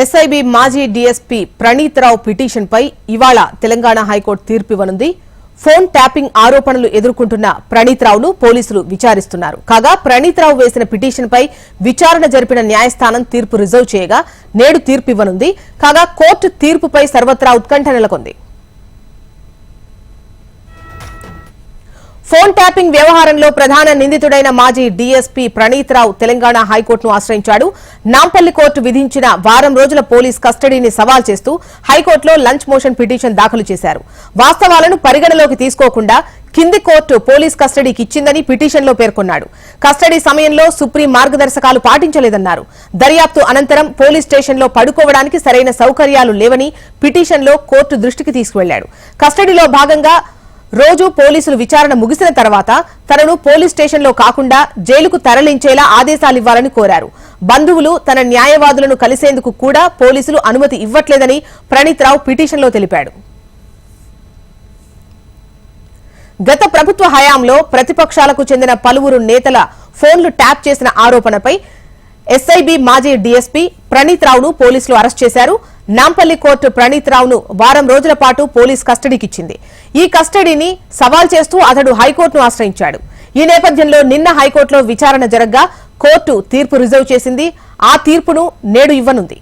SIB మాజీ DSP Praneeth రావు petition పై ఇవాళ Telangana high court తీర్పు ఇవ్వనుంది. ఫోన్ ట్యాపింగ్ ఆరోపణలు ఎదుర్కొంటున్న ప్రణీత్ రావును పోలీసులు విచారిస్తున్నారు. కాగా ప్రణీత్ రావు వేసిన పిటిషన్ పై విచారణ జరిపిన న్యాయస్థానం తీర్పు రిజర్వ్ చేయగా నేడు తీర్పు ఇవ్వనుంది. కాగా కోర్టు తీర్పుపై సర్వత్రా ఉత్కంఠ నెలకొంది. ఫోన్ ట్యాపింగ్ వ్యవహారంలో ప్రధాన నిందితుడైన మాజీ డీఎస్పీ ప్రణీత్ రావు తెలంగాణ హైకోర్టును ఆశ్రయించాడు. నాంపల్లి కోర్టు విధించిన వారం రోజుల పోలీస్ కస్టడీని సవాల్ చేస్తూ హైకోర్టులో లంచ్ మోషన్ పిటిషన్ దాఖలు చేశారు. వాస్తవాలను పరిగణలోకి తీసుకోకుండా కింది కోర్టు పోలీస్ కస్టడీకి ఇచ్చిందని పిటిషన్లో పేర్కొన్నాడు. కస్టడీ సమయంలో సుప్రీం మార్గదర్శకాలు పాటించలేదన్నారు. దర్యాప్తు అనంతరం పోలీస్ స్టేషన్లో పడుకోవడానికి సరైన సౌకర్యాలు లేవని పిటిషన్లో కోర్టు దృష్టికి తీసుకువెళ్లాడు. కస్టడీలో భాగంగా రోజు పోలీసులు విచారణ ముగిసిన తర్వాత తనను పోలీస్ స్టేషన్లో కాకుండా జైలుకు తరలించేలా ఆదేశాలివ్వాలని కోరారు. బంధువులు తన న్యాయవాదులను కలిసేందుకు కూడా పోలీసులు అనుమతి ఇవ్వట్లేదని ప్రణీత్ రావు పిటిషన్లో తెలిపాడు. గత ప్రభుత్వ హయాంలో ప్రతిపక్షాలకు చెందిన పలువురు నేతల ఫోన్లు ట్యాప్ చేసిన ఆరోపణపై ఎస్ఐబి మాజీ డీఎస్పీ ప్రణీత్ రావును పోలీసులు అరెస్ట్ చేశారు. నాంపల్లి కోర్టు ప్రణీత్ రావును వారం రోజుల పాటు పోలీస్ కస్టడీకిచ్చింది. ఈ కస్టడీని సవాల్ చేస్తూ అతడు హైకోర్టును ఆశ్రయించాడు. ఈ నేపథ్యంలో నిన్న హైకోర్టులో విచారణ జరగ్గా కోర్టు తీర్పు రిజర్వ్ చేసింది. ఆ తీర్పును నేడు ఇవ్వనుంది.